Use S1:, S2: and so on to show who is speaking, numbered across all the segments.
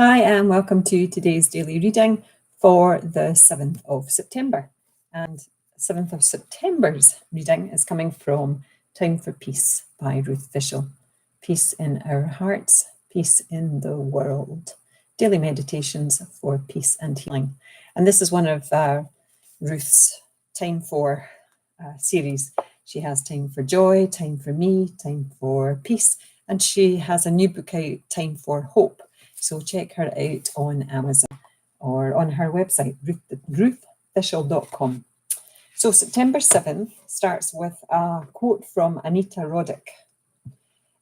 S1: Hi and welcome to today's daily reading for the 7th of September. And 7th of September's reading is coming from Time for Peace by Ruth Fishels. Peace in our hearts, peace in the world. Daily meditations for peace and healing. And this is one of Ruth's Time for series. She has Time for Joy, Time for Me, Time for Peace, and she has a new book out, Time for Hope. So check her out on Amazon or on her website, ruthfishel.com. So September 7th starts with a quote from Anita Roddick.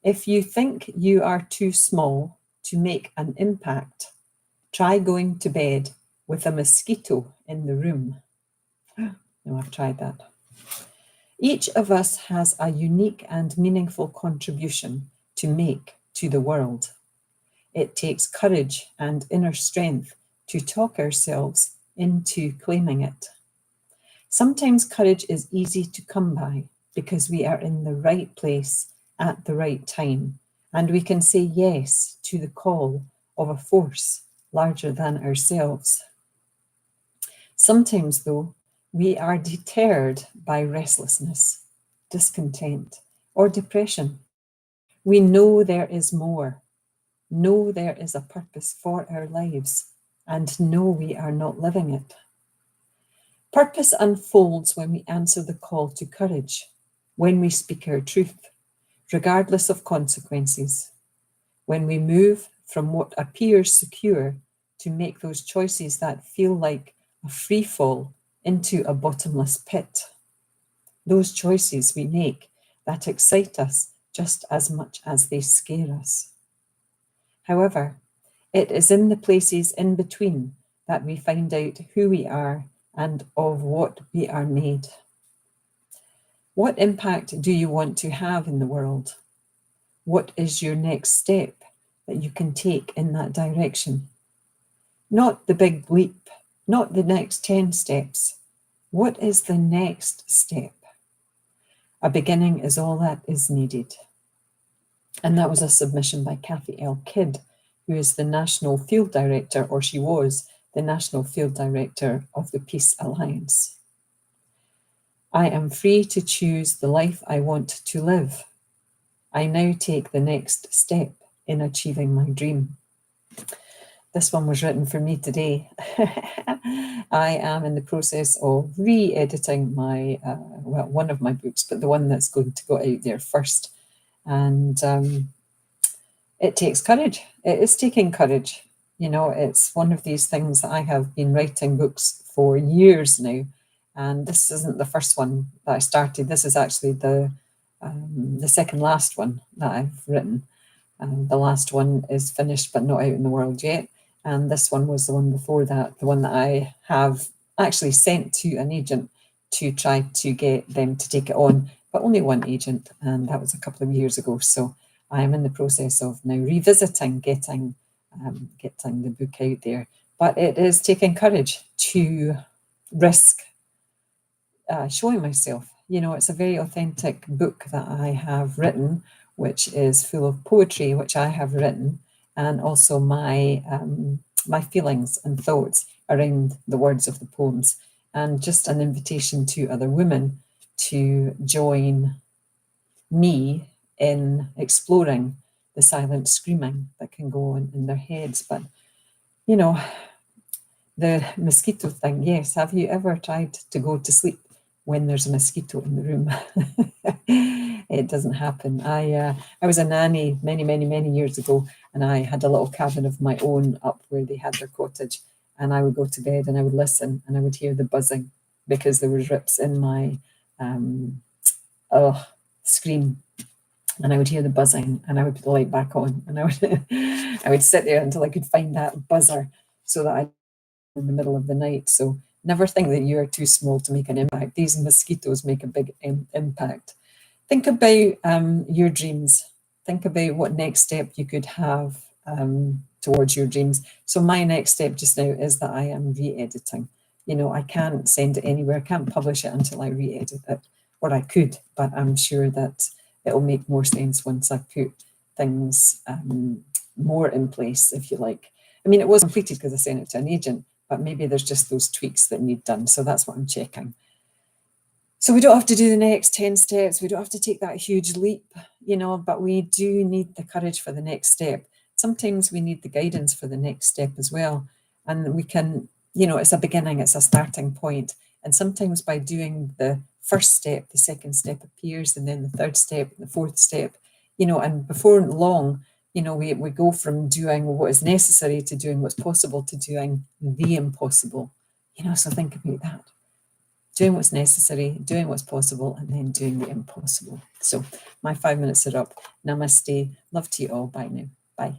S1: If you think you are too small to make an impact, try going to bed with a mosquito in the room. No, I've tried that. Each of us has a unique and meaningful contribution to make to the world. It takes courage and inner strength to talk ourselves into claiming it. Sometimes courage is easy to come by because we are in the right place at the right time, and we can say yes to the call of a force larger than ourselves. Sometimes, though, we are deterred by restlessness, discontent, or depression. We know there is more. Know there is a purpose for our lives, and know we are not living it. Purpose unfolds when we answer the call to courage, when we speak our truth, regardless of consequences, when we move from what appears secure to make those choices that feel like a free fall into a bottomless pit. Those choices we make that excite us just as much as they scare us. However, it is in the places in between that we find out who we are and of what we are made. What impact do you want to have in the world? What is your next step that you can take in that direction? Not the big leap, not the next 10 steps. What is the next step? A beginning is all that is needed. And that was a submission by Kathy L. Kidd, who is the National Field Director, or she was the National Field Director of the Peace Alliance. I am free to choose the life I want to live. I now take the next step in achieving my dream. This one was written for me today. I am in the process of re-editing my, one of my books, but the one that's going to go out there first. And it takes courage. It is taking courage. You know, it's one of these things that I have been writing books for years now. And this isn't the first one that I started. This is actually the second last one that I've written. The last one is finished but not out in the world yet. And this one was the one before that, the one that I have actually sent to an agent to try to get them to take it on, but only one agent, and that was a couple of years ago. So I am in the process of now revisiting getting the book out there. But it is taking courage to risk showing myself. You know, it's a very authentic book that I have written, which is full of poetry, which I have written, and also my feelings and thoughts around the words of the poems, and just an invitation to other women to join me in exploring the silent screaming that can go on in their heads. But, you know, the mosquito thing, yes, have you ever tried to go to sleep when there's a mosquito in the room? It doesn't happen. I was a nanny many years ago, and I had a little cabin of my own up where they had their cottage, and I would go to bed and I would listen and I would hear the buzzing because there was rips in my screen, and I would hear the buzzing and I would put the light back on, and I would sit there until I could find that buzzer so that I in the middle of the night. So never think that you are too small to make an impact. These mosquitoes make a big impact. Think about your dreams. Think about what next step you could have towards your dreams. So my next step just now is that I am re-editing. You know, I can't send it anywhere. I can't publish it until I re-edit it, or I could, but I'm sure that it'll make more sense once I put things more in place, if you like. I mean, it was completed because I sent it to an agent, but maybe there's just those tweaks that need done. So that's what I'm checking. So we don't have to do the next 10 steps. We don't have to take that huge leap, but we do need the courage for the next step. Sometimes we need the guidance for the next step as well. And we can, it's a beginning, it's a starting point. And sometimes by doing the first step, the second step appears, and then the third step, the fourth step, and before long, we go from doing what is necessary to doing what's possible to doing the impossible. So think about that. Doing what's necessary, doing what's possible, and then doing the impossible. So my 5 minutes are up. Namaste. Love to you all. Bye now. Bye.